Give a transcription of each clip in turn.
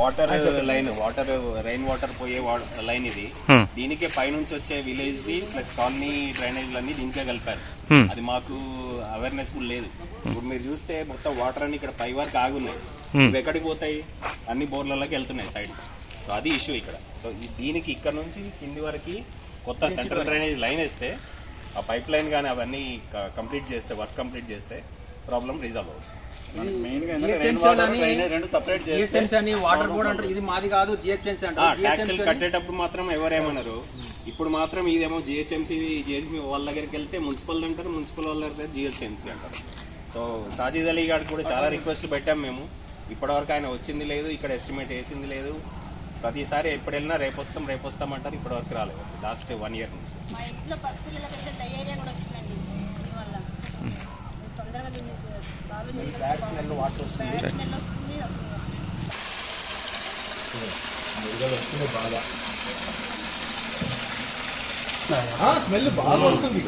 Water line, rain water పోయే line ఇది. దీనికే పైనుంచి వచ్చే విలేజ్ ది ప్లస్ కాలనీ డ్రైనేజ్లన్నీ దీనికే కలిపారు. అది మాకు అవేర్నెస్ కూడా లేదు. ఇప్పుడు మీరు చూస్తే మొత్తం వాటర్ అన్ని ఇక్కడ పై వరకు ఆగున్నాయి. ఇవి ఎక్కడికి పోతాయి? అన్ని బోర్లలోకి వెళ్తున్నాయి సైడ్. సో అది ఇష్యూ ఇక్కడ. సో దీనికి ఇక్కడ నుంచి కింది వరకు కొత్త సెంట్రల్ డ్రైనేజ్ లైన్ వేస్తే, ఆ పైప్ లైన్ కానీ అవన్నీ కంప్లీట్ చేస్తే, వర్క్ కంప్లీట్ చేస్తే ప్రాబ్లం రిజాల్వ్ అవుతుంది. ట్యాక్సులు కట్టేటప్పుడు మాత్రం ఎవరేమన్నారు, ఇప్పుడు మాత్రం ఇదేమో జిహెచ్ఎంసీ వాళ్ళ దగ్గరికి వెళ్తే మున్సిపల్ అంటారు, మున్సిపల్ వాళ్ళ దగ్గర జిహెచ్ఎంసీ అంటారు. సో సాజిద్ అలీ గారికి కూడా చాలా రిక్వెస్ట్లు పెట్టాం మేము. ఇప్పటివరకు ఆయన వచ్చింది లేదు, ఇక్కడ ఎస్టిమేట్ వేసింది లేదు. ప్రతిసారి ఎప్పుడు వెళ్ళినా రేపు వస్తాం అంటారు, ఇప్పటివరకు రాలేదు. లాస్ట్ 1 year నుంచి స్మెల్ బాగా వస్తుంది.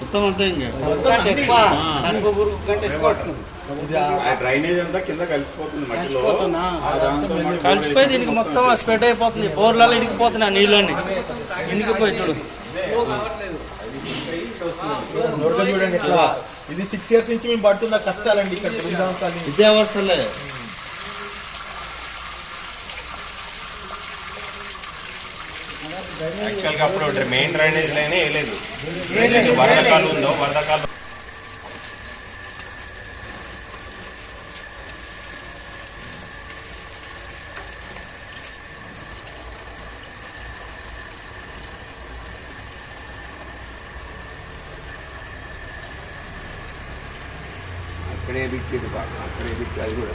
మొత్తం అంతా డ్రైనేజ్ అంతా కింద కలిసిపోతుంది, మట్టిలో కలిసిపోయి దీనికి మొత్తం స్ప్రెడ్ అయిపోతుంది. బోర్లలో ఇడిగిపోతున్నాయి నీళ్ళని, ఇండికిపోయి చూడు. చూడండి ఎట్లా. ఇది 6 years నుంచి మేము పడుతున్న కష్టాలండి ఇక్కడ విద్యావస్థలే. యాక్చువల్గా అప్పుడు మెయిన్ డ్రైనేజ్ లైనే వేయలేదు. వరదకాలు ఉందో వరదకాలు అక్కడే బిక్కింది బాగా, అక్కడే బిక్కి. అది కూడా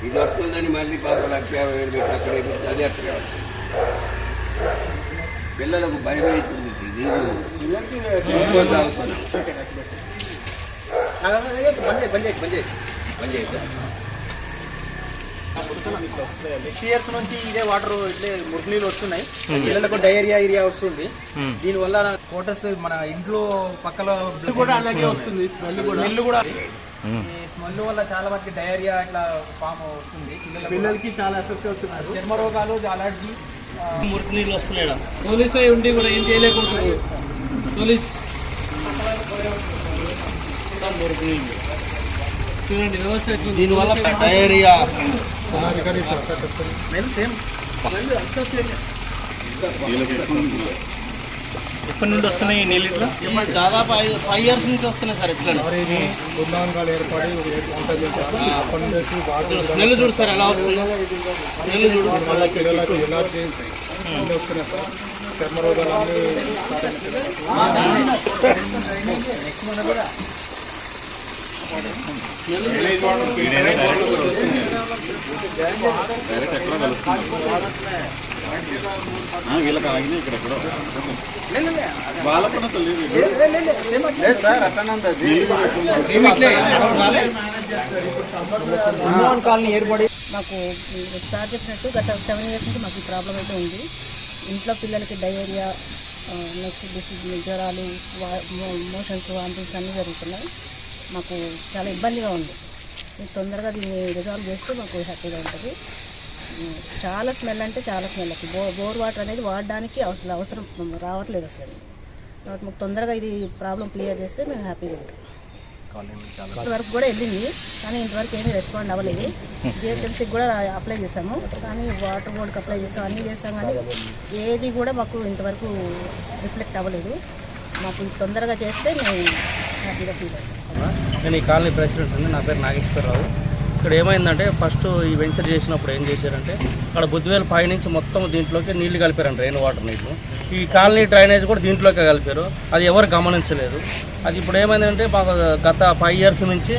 ఇది వస్తుందని మళ్ళీ 1,50,000 పెట్టి అక్కడే బిక్కి, అది అక్కడే పిల్లలకు భయం అవుతుంది. ఇయర్స్ నుంచి ఇదే వాటర్ ఇట్లే మురికి నీళ్ళు వస్తున్నాయి. పిల్లలకు డయేరియా వస్తుంది. దీనివల్ల కోటస్ మన ఇంట్లో పక్కల కూడా అలాగే వస్తుంది. స్మెల్ కూడా స్మెల్ వల్ల చాలా మందికి డయేరియా ఇట్లా ఫామ్ వస్తుంది. పిల్లలకి చాలా ఎఫెక్ట్ అవుతున్నారు. చర్మ రోగాలు, అలర్జీ, మురికి నీళ్ళు వస్తున్నాయి. పోలీసు ఉండి కూడా ఏం చేయలేకపోతున్నారు. పోలీస్ మురికి నీళ్ళు చూడండి వ్యవస్థ. దీనివల్ల డయేరియా ఎప్పటి నుండి వస్తున్నాయి నీళ్ళు? ఇట్లా దాదాపు 5 years నుంచి వస్తున్నాయి సార్. ఎట్లా స్మెల్ చూడు సార్ ఎలా వస్తుందో. స్మెల్ చూడు. చర్మ రోగాలు వీళ్ళకి ఆగినాయి. ఇక్కడ కూడా బాలపన కాలనీ ఏర్పడి మాకు సార్ చెప్పినట్టు గత 7 years నుంచి మాకు ఈ ప్రాబ్లం అయితే ఉంది. ఇంట్లో పిల్లలకి డయేరియా, నెక్స్ట్ జ్వరాలు, మోషన్స్, వామిటింగ్స్ అన్నీ జరుగుతున్నాయి. మాకు చాలా ఇబ్బందిగా ఉంది. మీరు తొందరగా దీన్ని రిజాల్వ్ చేస్తే మాకు హ్యాపీగా ఉంటుంది. చాలా స్మెల్ అంటే చాలా స్మెల్ అసలు. బోర్ వాటర్ అనేది వాడడానికి అసలు అవసరం రావట్లేదు అసలు. కాబట్టి మాకు తొందరగా ఇది ప్రాబ్లం క్లియర్ చేస్తే మేము హ్యాపీగా ఉంటాం. ఇంతవరకు కూడా వెళ్ళింది కానీ ఇంతవరకు ఏమీ రెస్పాండ్ అవ్వలేదు. జిహెచ్ఎంసీకి కూడా అప్లై చేసాము, కానీ వాటర్ బోర్డుకి అప్లై చేసాము, అన్నీ చేసాం, కానీ ఏది కూడా మాకు ఇంతవరకు రిఫ్లెక్ట్ అవ్వలేదు. మాకు తొందరగా చేస్తే మేము హ్యాపీగా ఫీల్ అవుతాం. నేను ఈ కాలనీ ప్రెసిడెంట్ అండి. నా పేరు నాగేశ్వరరావు. ఇక్కడ ఏమైందంటే ఫస్ట్ ఈ వెంచర్ చేసినప్పుడు ఏం చేశారంటే అక్కడ బుద్ధివేలు పై నుంచి మొత్తం దీంట్లోకి నీళ్లు కలిపారండి, రెయిన్ వాటర్ నీళ్లు. ఈ కాలనీ డ్రైనేజ్ కూడా దీంట్లోకే కలిపారు. అది ఎవరు గమనించలేదు. అది ఇప్పుడు ఏమైందంటే మాకు గత 5 years నుంచి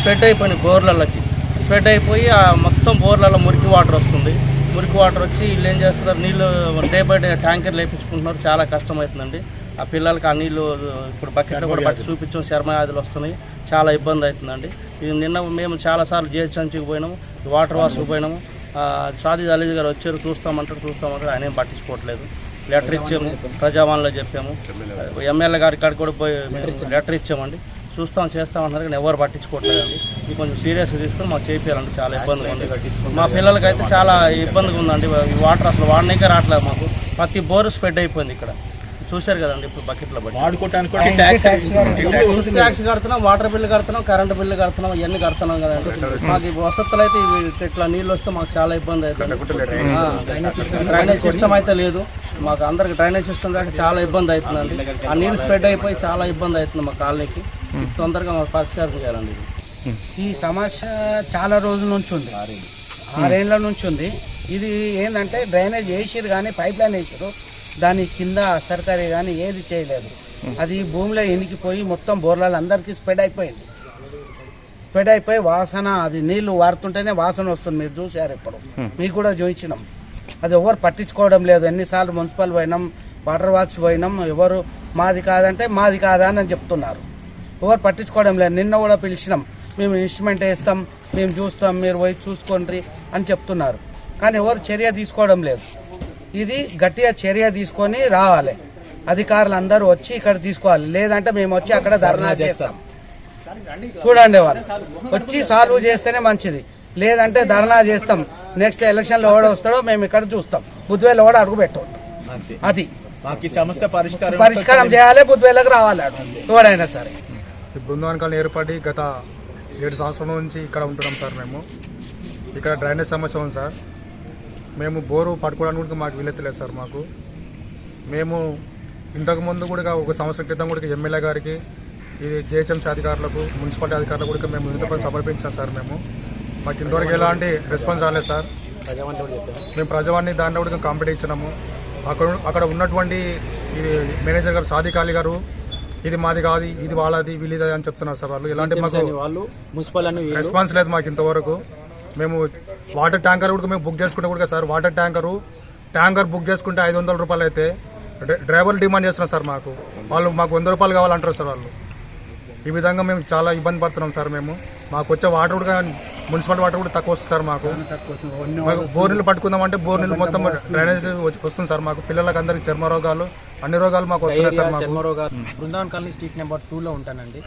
స్ప్రెడ్ అయిపోయినాయి బోర్లకి. స్ప్రెడ్ అయిపోయి మొత్తం బోర్లలో మురికి వాటర్ వస్తుంది. మురికి వాటర్ వచ్చి వీళ్ళు ఏం చేస్తున్నారు, నీళ్ళు డే బై డే ట్యాంకర్లు వేయించుకుంటున్నారు. చాలా కష్టం అవుతుందండి. ఆ పిల్లలకి ఆ నీళ్ళు ఇప్పుడు బకెట్లో కూడా బట్టి చూపించాం, చర్మ వ్యాధులు వస్తున్నాయి. చాలా ఇబ్బంది అవుతుందండి. ఇది నిన్న మేము చాలాసార్లు జిహెచ్ఎంసీకి పోయినాము, వాటర్ వాష్కి పోయినాము. సాదిద్ అలీ గారు వచ్చారు, చూస్తామంటారు ఆయన ఏం పట్టించుకోవట్లేదు. లెటర్ ఇచ్చాము, ప్రజావాణిలో చెప్పాము, ఎమ్మెల్యే గారి కాడికి కూడా పోయి లెటర్ ఇచ్చామండి. చేస్తామన్నారు కానీ ఎవరు పట్టించుకోవట్లేదండి. ఇది కొంచెం సీరియస్గా తీసుకొని మాకు చేయించాలండి. చాలా ఇబ్బందిగా ఉంది. మా పిల్లలకైతే చాలా ఇబ్బందిగా ఉందండి. ఈ వాటర్ అసలు వాడనీకే రావట్లేదు మాకు. ప్రతి బోరు స్ప్రెడ్ అయిపోయింది. ఇక్కడ చూశారు కదండి, ఇప్పుడు బకెట్లో ట్యాక్స్ కడుతున్నాం, వాటర్ బిల్లు కడుతున్నాం, కరెంటు బిల్లు కడుతున్నాం, ఇవన్నీ కడుతున్నాం కదండి. మాకు ఈ వసతులు అయితే ఇట్లా నీళ్ళు వస్తే మాకు చాలా ఇబ్బంది అవుతుంది. డ్రైనేజ్ సిస్టమ్ అయితే లేదు మాకు. అందరికి డ్రైనేజ్ సిస్టమ్ దాకా చాలా ఇబ్బంది అవుతుందండి. ఆ నీళ్ళు స్ప్రెడ్ అయిపోయి చాలా ఇబ్బంది అవుతుంది మా కాలనీకి. తొందరగా మాకు పరిష్కారం చేయాలండి. ఈ సమస్య చాలా రోజుల నుంచి ఉంది, 6 ఏళ్ళ నుంచి ఉంది. ఇది ఏంటంటే డ్రైనేజ్ వేసిరు కానీ పైప్ లైన్ వేసారు, దాని కింద సర్కారీ కానీ ఏది చేయలేదు. అది భూమిలో ఎనికిపోయి మొత్తం బోర్లాలు అందరికీ స్ప్రెడ్ అయిపోయి వాసన, అది నీళ్లు వాడుతుంటేనే వాసన వస్తుంది. మీరు చూసారు, ఇప్పుడు మీకు కూడా చూపించినాం. అది ఎవరు పట్టించుకోవడం లేదు. ఎన్నిసార్లు మున్సిపల్ పోయినాం, వాటర్ వర్క్స్ పోయినాం, ఎవరు మాది కాదంటే మాది కాదా అని చెప్తున్నారు. ఎవరు పట్టించుకోవడం లేదు. నిన్న కూడా పిలిచినాం, మేము ఇన్స్ట్రుమెంట్ వేస్తాం, మేము చూస్తాం, మీరు పోయి చూసుకోండి అని చెప్తున్నారు. కానీ ఎవరు చర్య తీసుకోవడం లేదు. ఇది గట్టిగా చర్య తీసుకొని రావాలి. అధికారులు అందరూ వచ్చి ఇక్కడ తీసుకోవాలి. లేదంటే మేము వచ్చి అక్కడ ధర్నా చేస్తాం. చూడండి, వాళ్ళు వచ్చి సాల్వ్ చేస్తేనే మంచిది. లేదంటే ధర్నా చేస్తాం. నెక్స్ట్ ఎలక్షన్లో ఎవడ వస్తాడో మేము ఇక్కడ చూస్తాం. బుద్ధివేలు ఎవడ అడుగు పెట్టాం. అది సమస్య పరిష్కారం చేయాలి. బుద్ధివేలకు రావాలి ఎవడైనా సరే. ఈ బృందావన్ కాలనీ ఏర్పడి గత 7 సంవత్సరాల నుంచి ఇక్కడ ఉంటున్నాం సార్. మేము ఇక్కడ డ్రైనేజ్ సమస్య ఉంది సార్. మేము బోరు పట్టుకోవడానికి కూడా మాకు వీలెత్తలేదు సార్. మేము ఇంతకుముందు కూడా 1 సంవత్సరం క్రితం కూడా ఎమ్మెల్యే గారికి, ఇది జిహెచ్ఎంసీ అధికారులకు, మున్సిపాలిటీ అధికారులకు కూడా మేము ఇంతపై సమర్పించాం సార్. మాకు ఇంతవరకు ఎలాంటి రెస్పాన్స్ రాలేదు సార్. మేము ప్రజావాణి దాంట్లో కూడా కంప్లీట్ ఇచ్చినాము. అక్కడ ఉన్నటువంటి మేనేజర్ గారు సాదిక్ అలీ గారు, ఇది మాది కాదు, ఇది వాళ్ళది, వీళ్ళది అని చెప్తున్నారు సార్. వాళ్ళు ఎలాంటి మాకు రెస్పాన్స్ లేదు మాకు ఇంతవరకు. మేము వాటర్ ట్యాంకర్ కూడా మేము బుక్ చేసుకుంటే కూడా సార్, వాటర్ ట్యాంకర్ బుక్ చేసుకుంటే 500 రూపాయలు అయితే డ్రైవర్లు డిమాండ్ చేస్తున్నారు సార్. వాళ్ళు మాకు 100 రూపాయలు కావాలంటారు సార్ వాళ్ళు. ఈ విధంగా మేము చాలా ఇబ్బంది పడుతున్నాం సార్. మాకు వచ్చే వాటర్ కూడా మున్సిపల్ వాటర్ కూడా తక్కువ వస్తుంది సార్. మాకు బోర్నీళ్ళు పట్టుకుందామంటే బోర్నీళ్ళు మొత్తం డ్రైనేజ్ వస్తుంది సార్. మాకు పిల్లలకు అందరికి చర్మ రోగాలు, అన్ని రోగాలు మాకు వస్తున్నాయి sir. Brindavan colony street number 2లో ఉంటానండి.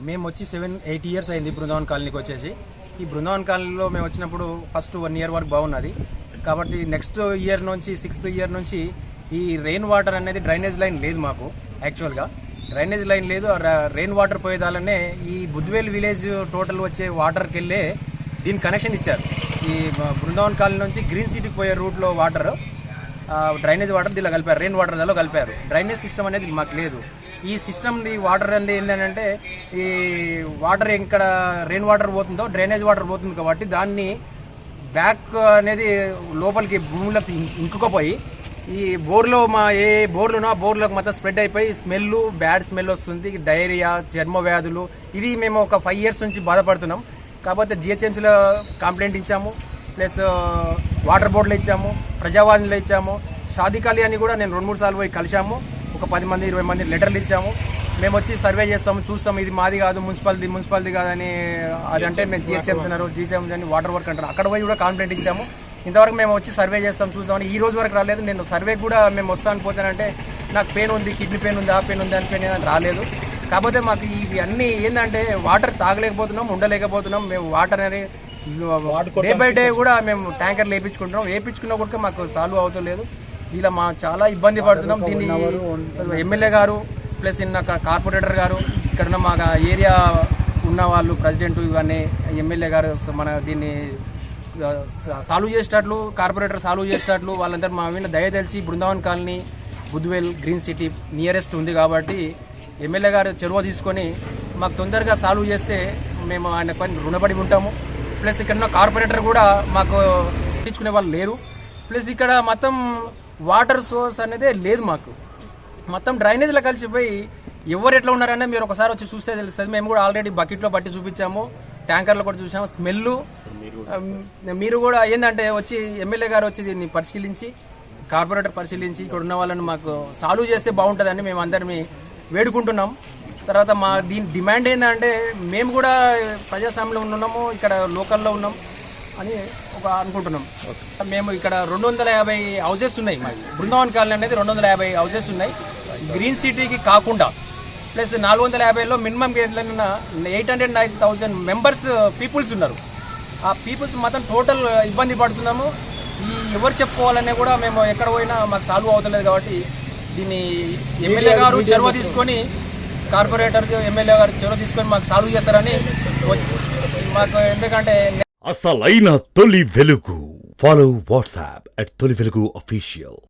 మేము వచ్చి 7-8 ఇయర్స్ అయింది బృందావన్ కాలనీకి వచ్చేసి. ఈ బృందావన్ కాలనీలో మేము వచ్చినప్పుడు ఫస్ట్ 1 ఇయర్ వరకు బాగున్నది. కాబట్టి నెక్స్ట్ ఇయర్ నుంచి 6th ఇయర్ నుంచి ఈ రెయిన్ వాటర్ అనేది డ్రైనేజ్ లైన్ లేదు మాకు. యాక్చువల్గా డ్రైనేజ్ లైన్ లేదు. రెయిన్ వాటర్ పోయేదాలనే ఈ బుద్ధివేల్ విలేజ్ టోటల్ వచ్చే వాటర్కి వెళ్ళే దీనికి కనెక్షన్ ఇచ్చారు. ఈ బృందావన్ కాలనీ నుంచి గ్రీన్ సిటీకి పోయే రూట్లో వాటర్, డ్రైనేజ్ వాటర్ దీనిలో కలిపారు, రెయిన్ వాటర్ దానిలో కలిపారు. డ్రైనేజ్ సిస్టమ్ అనేది మాకు లేదు. ఈ సిస్టమ్ది వాటర్ అనేది ఏంటంటే, ఈ వాటర్ ఇక్కడ రెయిన్ వాటర్ పోతుందో డ్రైనేజ్ వాటర్ పోతుంది కాబట్టి దాన్ని బ్యాక్ అనేది లోపలికి భూమిలోకి ఇంకుకపోయి ఈ బోర్లో ఏ బోర్లునో ఆ బోర్లోకి మొత్తం స్ప్రెడ్ అయిపోయి బ్యాడ్ స్మెల్ వస్తుంది, డయేరియా, చర్మ వ్యాధులు. ఇది మేము ఒక 5 ఇయర్స్ నుంచి బాధపడుతున్నాం. కాకపోతే జిహెచ్ఎంసీలో కంప్లైంట్ ఇచ్చాము, ప్లస్ వాటర్ బోర్డులో ఇచ్చాము, ప్రజావాణిలో ఇచ్చాము, షాదీకాలి అని కూడా నేను 2-3 సార్లు పోయి కలిసాము. ఒక 10 మంది 20 మంది లెటర్లు ఇచ్చాము. మేము వచ్చి సర్వే చేస్తాము, చూస్తాము, ఇది మాది కాదు, మున్సిపాలిటీ కాదని. అదంటే మేము జిహెచ్ఎంసీ అన్నారు, జిహెచ్ఎంసీ అని వాటర్ వర్క్ అంటారు. అక్కడ పోయి కూడా కంప్లైంట్ ఇచ్చాము. ఇంతవరకు మేము వచ్చి సర్వే చేస్తాం, చూస్తామని ఈ రోజు వరకు రాలేదు. నేను సర్వే కూడా మేము వస్తాను పోతానంటే నాకు పెయిన్ ఉంది, కిడ్నీ పెయిన్ ఉంది, ఆ పెయిన్ ఉంది, అని పెయిన్ రాలేదు. కాకపోతే మాకు ఇవి అన్నీ ఏంటంటే వాటర్ తాగలేకపోతున్నాం, ఉండలేకపోతున్నాం. మేము వాటర్ అనేది డే బై డే కూడా మేము ట్యాంకర్లు వేయించుకుంటున్నాం. వేయించుకున్నా కూడా మాకు సాల్వ్ అవుతలేదు. ఇలా మా చాలా ఇబ్బంది పడుతున్నాం. దీన్ని ఎమ్మెల్యే గారు ప్లస్ కార్పొరేటర్ గారు, ఇక్కడ మా ఏరియా ఉన్న వాళ్ళు, ప్రెసిడెంట్, ఇవన్నీ ఎమ్మెల్యే గారు మన దీన్ని సాల్వ్ చేసేటట్లు, కార్పొరేటర్ సాల్వ్ చేసేటట్లు వాళ్ళందరూ మా మీద దయ తెలిసి Brindavan colony, Buddhivel, green city nearest ఉంది కాబట్టి ఎమ్మెల్యే గారు చొరవ తీసుకొని మాకు తొందరగా సాల్వ్ చేస్తే మేము ఆయన పని రుణపడి ఉంటాము. ప్లస్ ఇక్కడ ఉన్న కార్పొరేటర్ కూడా మాకు తీసుకునే వాళ్ళు లేరు. ప్లస్ ఇక్కడ మొత్తం వాటర్ సోర్స్ అనేది లేదు మాకు. మొత్తం డ్రైనేజ్లో కలిసిపోయి ఎవరు ఎట్లా ఉన్నారనే మీరు ఒకసారి వచ్చి చూస్తే తెలుస్తుంది. మేము కూడా ఆల్రెడీ బకెట్లో పట్టి చూపించాము, ట్యాంకర్లో కూడా చూసాము. స్మెల్ మీరు కూడా ఏంటంటే వచ్చి ఎమ్మెల్యే గారు వచ్చి దీన్ని పరిశీలించి, కార్పొరేటర్ పరిశీలించి ఇక్కడ ఉన్న వాళ్ళని మాకు సాల్వ్ చేస్తే బాగుంటుందని మేము అందరినీ వేడుకుంటున్నాం. తర్వాత మా దీని డిమాండ్ ఏంటంటే, మేము కూడా ప్రజాస్వామ్యంలో ఉన్నాము, ఇక్కడ లోకల్లో ఉన్నాం. అని అనుకుంటున్నాం. మేము ఇక్కడ 250 హౌసెస్ ఉన్నాయి. మాది బృందావన్ కాలనీ అనేది 250 హౌసెస్ ఉన్నాయి. గ్రీన్ సిటీకి కాకుండా ప్లస్ 450లో మినిమం 809,000 మెంబర్స్ పీపుల్స్ ఉన్నారు. ఆ పీపుల్స్ మాత్రం టోటల్ ఇబ్బంది పడుతున్నాము. ఈ ఎవరు చెప్పుకోవాలనే కూడా మేము ఎక్కడ పోయినా మాకు సాల్వ్ అవుతలేదు. కాబట్టి దీన్ని ఎమ్మెల్యే గారు చొరవ తీసుకొని, కార్పొరేటర్ ఎమ్మెల్యే గారు చొరవ తీసుకొని మాకు సాల్వ్ చేస్తారని మాకు, ఎందుకంటే అసలైన తొలి వెలుగు. ఫాలో వాట్సాప్ @తొలి వెలుగు అఫీషియల్.